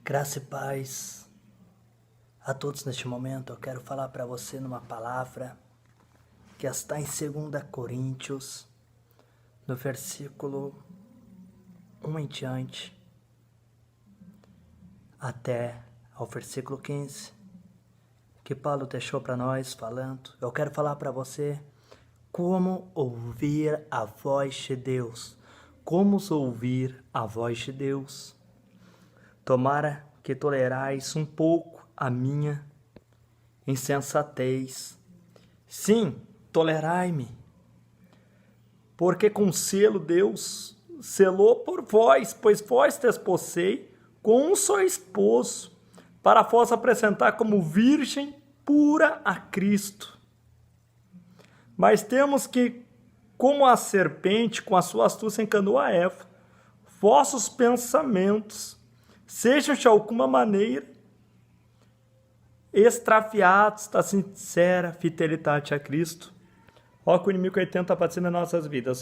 Graça e paz a todos neste momento. Eu quero falar para você numa palavra que está em 2 Coríntios, no versículo 1 em diante, até ao versículo 15, que Paulo deixou para nós falando. Eu quero falar para você como ouvir a voz de Deus. Como ouvir a voz de Deus. Tomara que tolerais um pouco a minha insensatez. Sim, tolerai-me, porque com selo Deus selou por vós, pois vós desposei com um só esposo, para vós apresentar como virgem pura a Cristo. Mas temos que, como a serpente com a sua astúcia enganou a Eva, vossos pensamentos sejam de alguma maneira extraviados da sincera fidelidade a Cristo. Olha que o inimigo tenta bater nas nossas vidas,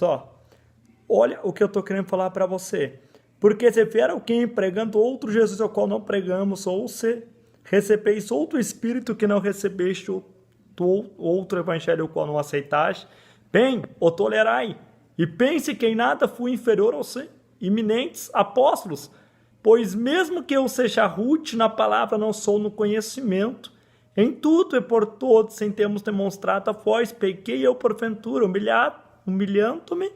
Olha o que eu estou querendo falar para você. Porque se vier alguém pregando outro Jesus ao qual não pregamos, ou se recebeis outro Espírito que não recebeste, outro Evangelho ao qual não aceitais, bem, o tolerai, e pense que em nada fui inferior aos iminentes apóstolos, pois mesmo que eu seja rude na palavra, não sou no conhecimento. Em tudo e por todos, sem termos demonstrado a vós, pequei eu porventura, humilhando-me,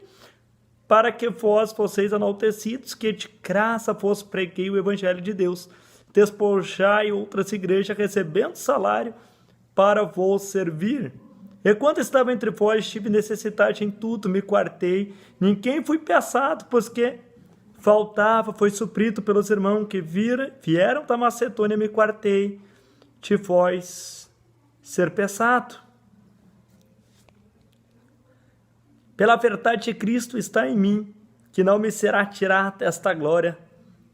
para que vós fosseis enaltecidos, que de graça vos preguei o Evangelho de Deus. Despojai outras igrejas, recebendo salário para vos servir. E quando estava entre vós, tive necessidade em tudo, me quartei, ninguém fui pesado, pois que faltava, foi suprido pelos irmãos que vieram da Macedônia, me quartei de vós ser pesado. Pela verdade de Cristo está em mim, que não me será tirada esta glória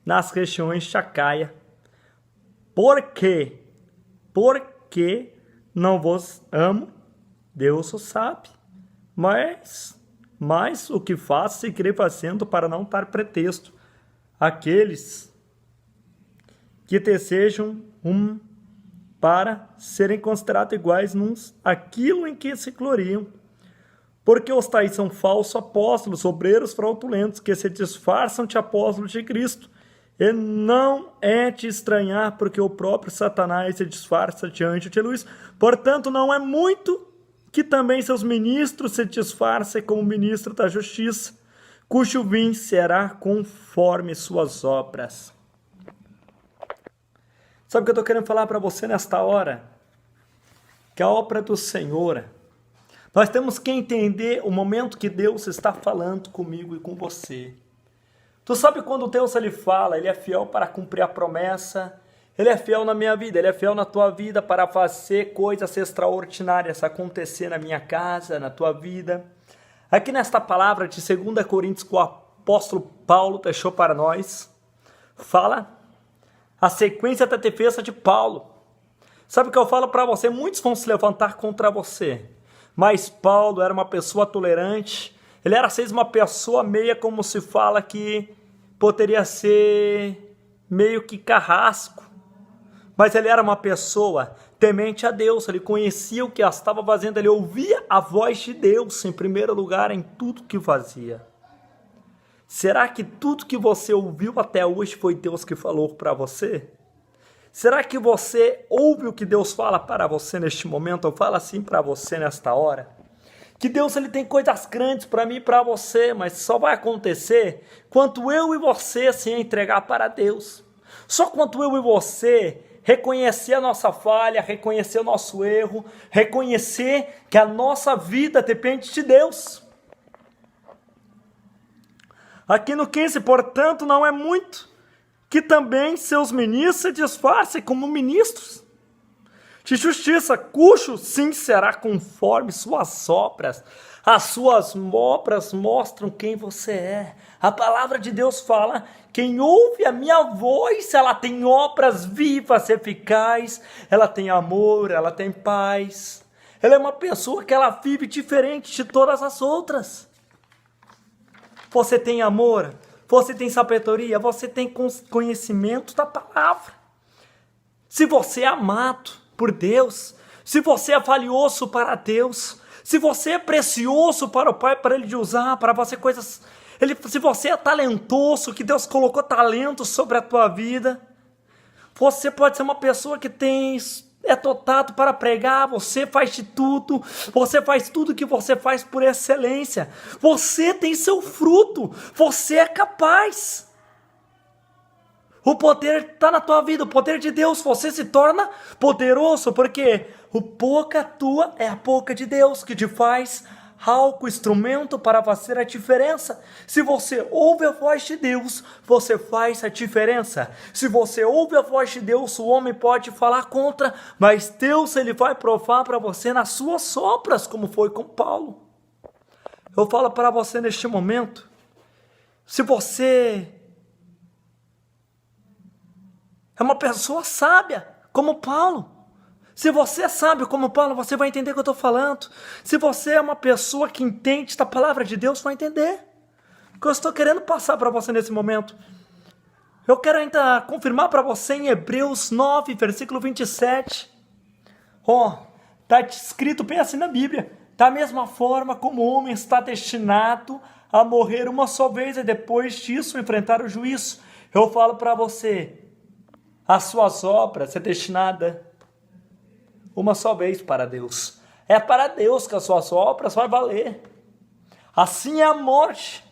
nas regiões de Acaia. Porque não vos amo, Deus o sabe, mas o que faço, seguirei fazendo para não dar pretexto àqueles que desejam para serem considerados iguais nos aquilo em que se gloriam. Porque os tais são falsos apóstolos, obreiros fraudulentos, que se disfarçam de apóstolos de Cristo. E não é de estranhar, porque o próprio Satanás se disfarça de anjo de luz. Portanto, não é muito que também seus ministros se disfarcem como ministro da justiça, cujo fim será conforme suas obras. Sabe o que eu estou querendo falar para você nesta hora? Que a obra do Senhor, nós temos que entender o momento que Deus está falando comigo e com você. Tu sabe quando Deus ele fala, ele é fiel para cumprir a promessa. Ele é fiel na minha vida, Ele é fiel na tua vida para fazer coisas extraordinárias acontecer na minha casa, na tua vida. Aqui nesta palavra de 2 Coríntios que o apóstolo Paulo deixou para nós, fala a sequência da defesa de Paulo. Sabe o que eu falo para você? Muitos vão se levantar contra você, mas Paulo era uma pessoa tolerante, ele era às vezes uma pessoa meia, como se fala que poderia ser meio que carrasco, mas ele era uma pessoa temente a Deus, ele conhecia o que estava fazendo, ele ouvia a voz de Deus em primeiro lugar em tudo que fazia. Será que tudo que você ouviu até hoje foi Deus que falou para você? Será que você ouve o que Deus fala para você neste momento? Eu falo assim para você nesta hora. Que Deus ele tem coisas grandes para mim e para você, mas só vai acontecer quando eu e você se entregar para Deus. Só quando eu e você reconhecer a nossa falha, reconhecer o nosso erro, reconhecer que a nossa vida depende de Deus. Aqui no 15, portanto, não é muito que também seus ministros se disfarcem como ministros de justiça, cujo sim será conforme suas obras. As suas obras mostram quem você é. A palavra de Deus fala: quem ouve a minha voz, ela tem obras vivas, eficazes, ela tem amor, ela tem paz. Ela é uma pessoa que ela vive diferente de todas as outras. Você tem amor, você tem sabedoria, você tem conhecimento da palavra. Se você é amado por Deus, se você é valioso para Deus, se você é precioso para o Pai, para Ele de usar, para você coisas... se você é talentoso, que Deus colocou talento sobre a tua vida, você pode ser uma pessoa que é dotado para pregar, você faz de tudo, você faz tudo que você faz por excelência, você tem seu fruto, você é capaz. O poder está na tua vida, o poder de Deus, você se torna poderoso, porque o pouca tua é a pouca de Deus, que te faz algo, instrumento para fazer a diferença. Se você ouve a voz de Deus, você faz a diferença. Se você ouve a voz de Deus, o homem pode falar contra, mas Deus ele vai provar para você nas suas sopras, como foi com Paulo. Eu falo para você neste momento, se você é uma pessoa sábia, como Paulo. Se você é sábio como Paulo, você vai entender o que eu estou falando. Se você é uma pessoa que entende da palavra de Deus, vai entender o que eu estou querendo passar para você nesse momento. Eu quero ainda confirmar para você em Hebreus 9, versículo 27. Está escrito bem assim na Bíblia. Da mesma forma como o homem está destinado a morrer uma só vez e depois disso enfrentar o juízo. Eu falo para você, as suas obras é destinada uma só vez para Deus. É para Deus que as suas obras vai valer. Assim é a morte,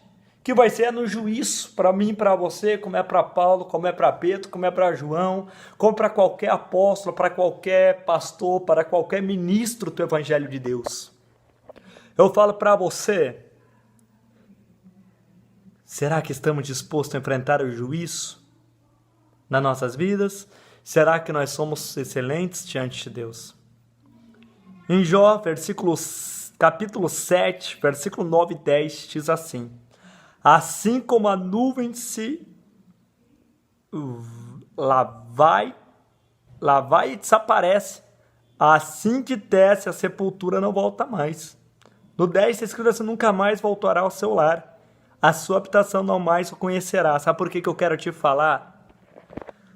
que vai ser no juízo, para mim, para você, como é para Paulo, como é para Pedro, como é para João, como para qualquer apóstolo, para qualquer pastor, para qualquer ministro do Evangelho de Deus. Eu falo para você, será que estamos dispostos a enfrentar o juízo nas nossas vidas? Será que nós somos excelentes diante de Deus? Em Jó, capítulo 7, versículo 9 e 10, diz assim: assim como a nuvem lá vai e desaparece, assim que desce a sepultura não volta mais. No 10 está escrito assim: nunca mais voltará ao seu lar, a sua habitação não mais o conhecerá. Sabe por que eu quero te falar?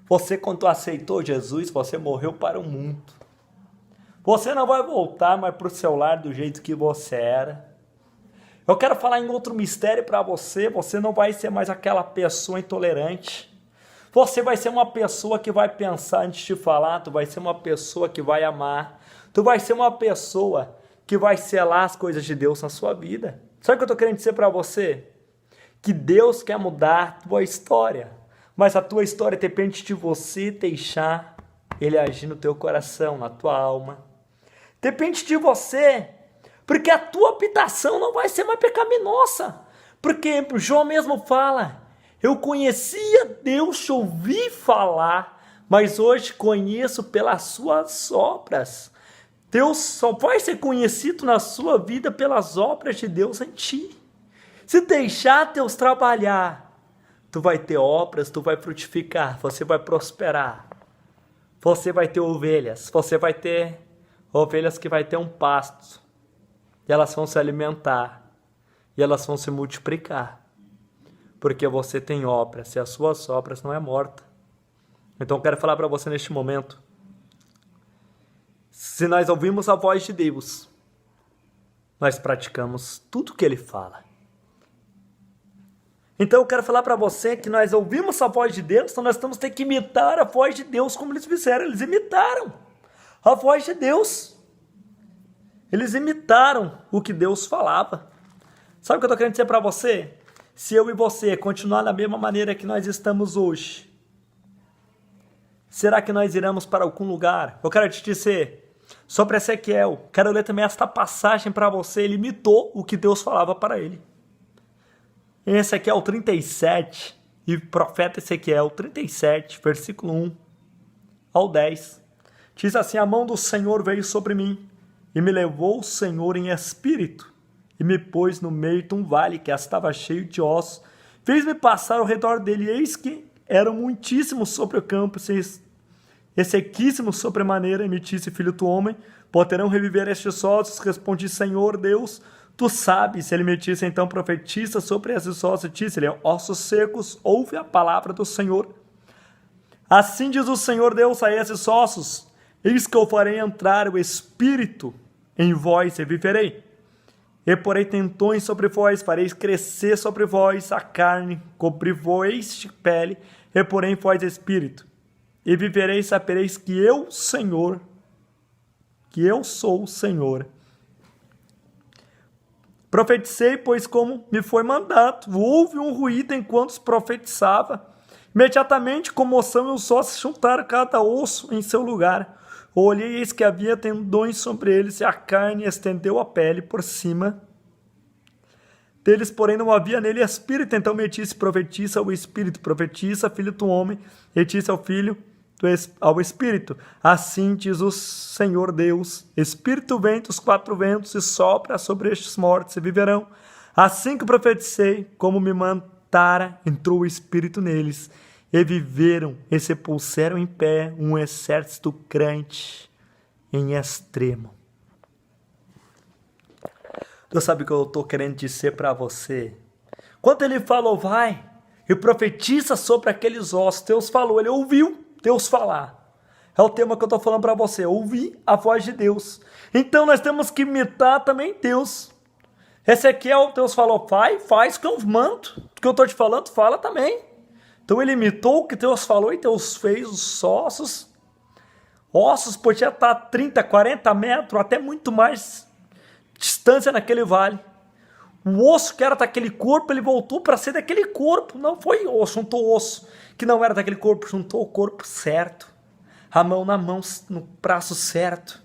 Você, quando aceitou Jesus, você morreu para o mundo. Você não vai voltar mais para o seu lar do jeito que você era. Eu quero falar em outro mistério para você. Você não vai ser mais aquela pessoa intolerante. Você vai ser uma pessoa que vai pensar antes de falar. Tu vai ser uma pessoa que vai amar. Tu vai ser uma pessoa que vai selar as coisas de Deus na sua vida. Sabe o que eu estou querendo dizer para você? Que Deus quer mudar a tua história. Mas a tua história depende de você deixar Ele agir no teu coração, na tua alma. Depende de você, porque a tua habitação não vai ser mais pecaminosa. Porque João mesmo fala, eu conhecia Deus, ouvi falar, mas hoje conheço pelas suas obras. Deus só vai ser conhecido na sua vida pelas obras de Deus em ti. Se deixar Deus trabalhar, tu vai ter obras, tu vai frutificar, você vai prosperar. Você vai ter ovelhas, você vai ter ovelhas que vai ter um pasto. E elas vão se alimentar. E elas vão se multiplicar. Porque você tem obras, e as suas obras não é morta. Então eu quero falar para você neste momento. Se nós ouvimos a voz de Deus, nós praticamos tudo que Ele fala. Então eu quero falar para você que nós ouvimos a voz de Deus, então nós temos que imitar a voz de Deus como eles fizeram. Eles imitaram a voz de Deus. Eles imitaram o que Deus falava. Sabe o que eu estou querendo dizer para você? Se eu e você continuar da mesma maneira que nós estamos hoje, será que nós iremos para algum lugar? Eu quero te dizer sobre Ezequiel. Quero ler também esta passagem para você. Ele imitou o que Deus falava para ele. Em Ezequiel 37, e profeta Ezequiel 37, versículo 1 ao 10, diz assim: a mão do Senhor veio sobre mim, e me levou o Senhor em espírito, e me pôs no meio de um vale que estava cheio de ossos, fez-me passar ao redor dele, e eis que eram muitíssimos sobre o campo, e sequíssimos sobremaneira, e me disse: filho do homem, poderão reviver estes ossos? Respondi: Senhor Deus, Tu sabes, ele me disse, então profetiza sobre esses ossos, disse-lhe, ossos secos, ouve a palavra do Senhor. Assim diz o Senhor Deus a esses ossos, eis que eu farei entrar o Espírito em vós e viverei. E porei tendões sobre vós, farei crescer sobre vós a carne, cobri-vos de pele, e porei em vós Espírito. E vivereis, sabereis que eu, Senhor, que eu sou o Senhor. Profetizei, pois como me foi mandado. Houve um ruído enquanto profetizava. Imediatamente comoção e os ossos juntaram cada osso em seu lugar. Olhei, eis que havia tendões sobre eles, e a carne estendeu a pele por cima deles, porém não havia nele espírito. Então me disse, profetiza ao Espírito, profetiza, filho do homem, e disse ao filho, ao Espírito, assim diz o Senhor Deus, Espírito vem dos quatro ventos e sopra sobre estes mortos e viverão. Assim que profetizei, como me mandara, entrou o Espírito neles, e viveram, e se puseram em pé um exército grande em extremo. Deus sabe o que eu estou querendo dizer para você. Quando ele falou, vai e profetiza sobre aqueles ossos, Deus falou, ele ouviu Deus falar. É o tema que eu estou falando para você, ouvir a voz de Deus. Então nós temos que imitar também Deus. Ezequiel, Deus falou, vai, faz o que eu mando. O que eu estou te falando, fala também. Então ele imitou o que Deus falou e Deus fez os ossos. Ossos podiam estar 30, 40 metros, até muito mais distância naquele vale. O osso que era daquele corpo, ele voltou para ser daquele corpo. Não foi osso, juntou osso que não era daquele corpo, juntou o corpo certo. A mão na mão, no braço certo.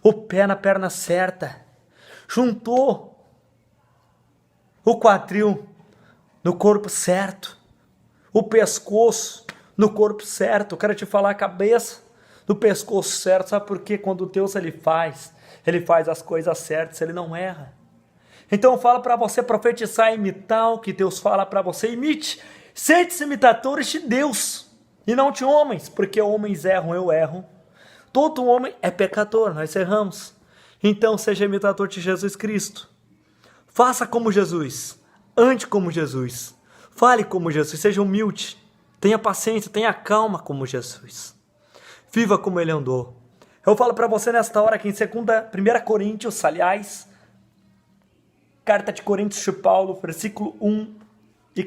O pé na perna certa. Juntou o quadril no corpo certo. O pescoço no corpo certo. Eu quero te falar a cabeça do pescoço certo. Sabe por quê? Quando Deus ele faz as coisas certas, ele não erra. Então eu falo para você profetizar, imitar o que Deus fala para você. Imite. Sede imitadores de Deus e não de homens, porque homens erram, eu erro. Todo homem é pecador, nós erramos. Então seja imitador de Jesus Cristo. Faça como Jesus, ande como Jesus, fale como Jesus, seja humilde, tenha paciência, tenha calma como Jesus. Viva como ele andou. Eu falo para você nesta hora que em 1 Coríntios, aliás, carta de Coríntios de Paulo, versículo 1 e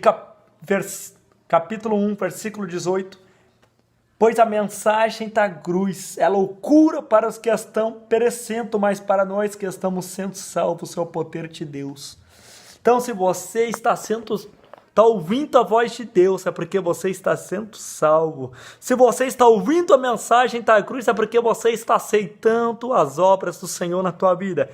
capítulo 1, versículo 18. Pois a mensagem da cruz é loucura para os que estão perecendo, mas para nós que estamos sendo salvos é o poder de Deus. Então se você está ouvindo a voz de Deus, é porque você está sendo salvo. Se você está ouvindo a mensagem da cruz, é porque você está aceitando as obras do Senhor na tua vida.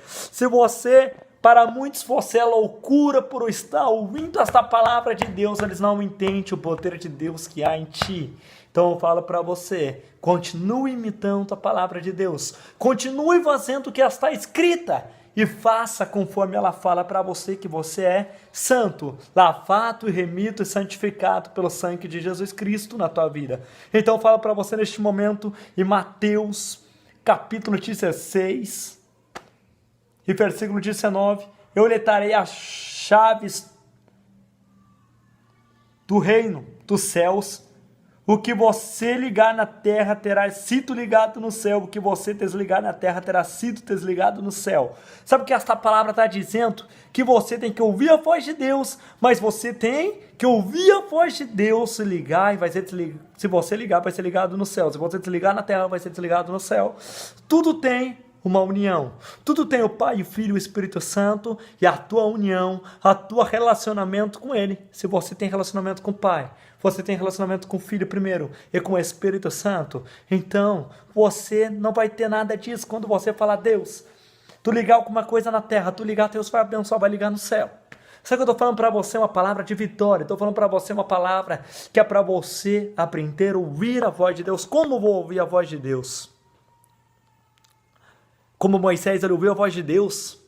Para muitos, você é loucura por estar ouvindo esta palavra de Deus, eles não entendem o poder de Deus que há em ti. Então eu falo para você, continue imitando a palavra de Deus, continue fazendo o que está escrita e faça conforme ela fala para você, que você é santo, lavado e remido e santificado pelo sangue de Jesus Cristo na tua vida. Então eu falo para você neste momento, em Mateus capítulo 16 e versículo 19, eu lhe darei as chaves do reino dos céus. O que você ligar na terra terá sido ligado no céu. O que você desligar na terra terá sido desligado no céu. Sabe o que esta palavra está dizendo? Que você tem que ouvir a voz de Deus, mas você tem que ouvir a voz de Deus, se ligar e vai ser desligado. Se você ligar, vai ser ligado no céu. Se você desligar na terra, vai ser desligado no céu. Tudo tem uma união. Tudo tem o Pai, o Filho e o Espírito Santo e a tua união, a tua relacionamento com Ele. Se você tem relacionamento com o Pai, você tem relacionamento com o Filho primeiro e com o Espírito Santo, então você não vai ter nada disso quando você falar Deus. Tu ligar alguma coisa na terra, tu ligar, Deus vai abençoar, vai ligar no céu. Sabe o que eu estou falando para você? Uma palavra de vitória. Estou falando para você uma palavra que é para você aprender a ouvir a voz de Deus. Como vou ouvir a voz de Deus? Como Moisés, ele ouviu a voz de Deus.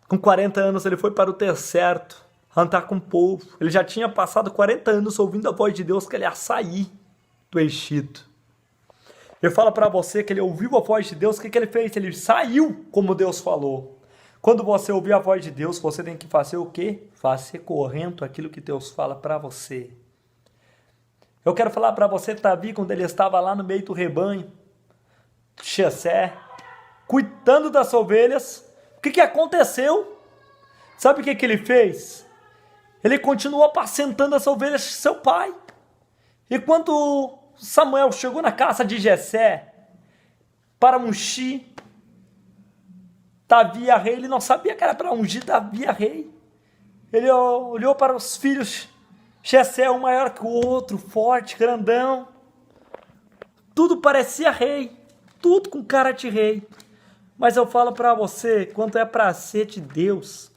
Com 40 anos ele foi para o deserto, andar com o povo. Ele já tinha passado 40 anos ouvindo a voz de Deus, que ele ia sair do Egito. Eu falo para você que ele ouviu a voz de Deus, o que ele fez? Ele saiu como Deus falou. Quando você ouvir a voz de Deus, você tem que fazer o quê? Fazer correndo aquilo que Deus fala para você. Eu quero falar para você, Davi, quando ele estava lá no meio do rebanho, Jessé, cuidando das ovelhas, o que aconteceu? Sabe o que ele fez? Ele continuou apacentando as ovelhas de seu pai. E quando Samuel chegou na casa de Jessé para ungir Davi a rei, ele não sabia que era para ungir Davi a rei. Ele olhou para os filhos, Jessé, um maior que o outro, forte, grandão. Tudo parecia rei, tudo com cara de rei. Mas eu falo para você, quando é para ser de Deus,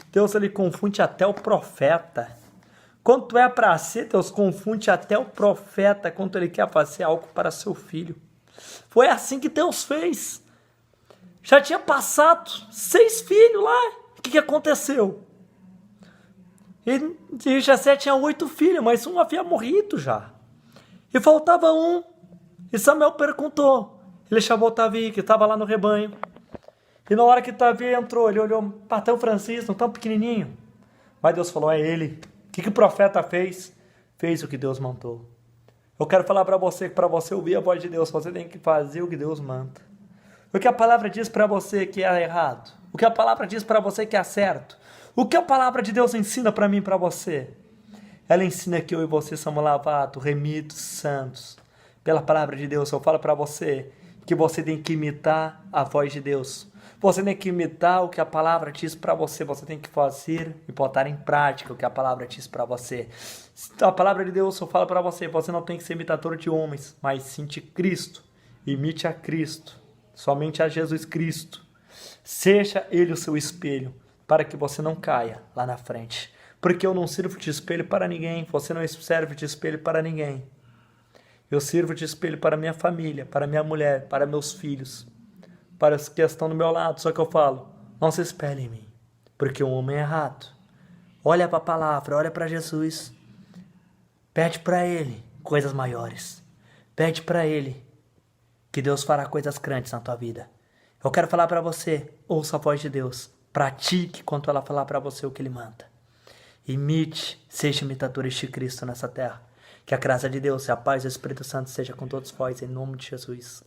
Deus ele confunde até o profeta. Quando é para ser, Deus confunde até o profeta quando ele quer fazer algo para seu filho. Foi assim que Deus fez. Já tinha passado 6 filhos lá. O que aconteceu? E Jessé tinha 8 filhos, mas um havia morrido já. E faltava um. E Samuel perguntou. Ele chamou Davi, que estava lá no rebanho. E na hora que Davi entrou, ele olhou para tão Francisco, tão pequenininho. Mas Deus falou, é ele. O que o profeta fez? Fez o que Deus mandou. Eu quero falar para você que para você ouvir a voz de Deus, você tem que fazer o que Deus manda. O que a palavra diz para você que é errado? O que a palavra diz para você que é certo? O que a palavra de Deus ensina para mim e para você? Ela ensina que eu e você somos lavados, remidos, santos. Pela palavra de Deus, eu falo para você que você tem que imitar a voz de Deus. Você tem que imitar o que a palavra diz para você. Você tem que fazer e botar em prática o que a palavra diz para você. A palavra de Deus, eu falo para você, você não tem que ser imitador de homens, mas sim de Cristo. Imite a Cristo. Somente a Jesus Cristo. Seja Ele o seu espelho, para que você não caia lá na frente. Porque eu não sirvo de espelho para ninguém, você não serve de espelho para ninguém. Eu sirvo de espelho para minha família, para minha mulher, para meus filhos, para os que estão do meu lado. Só que eu falo, não se espelhe em mim, porque o homem é errado. Olha para a palavra, olha para Jesus. Pede para Ele coisas maiores. Pede para Ele que Deus fará coisas grandes na tua vida. Eu quero falar para você, ouça a voz de Deus. Pratique quando ela falar para você o que Ele manda. Imite, seja imitadores de Cristo nessa terra. Que a graça de Deus e a paz do Espírito Santo seja com todos vós, em nome de Jesus.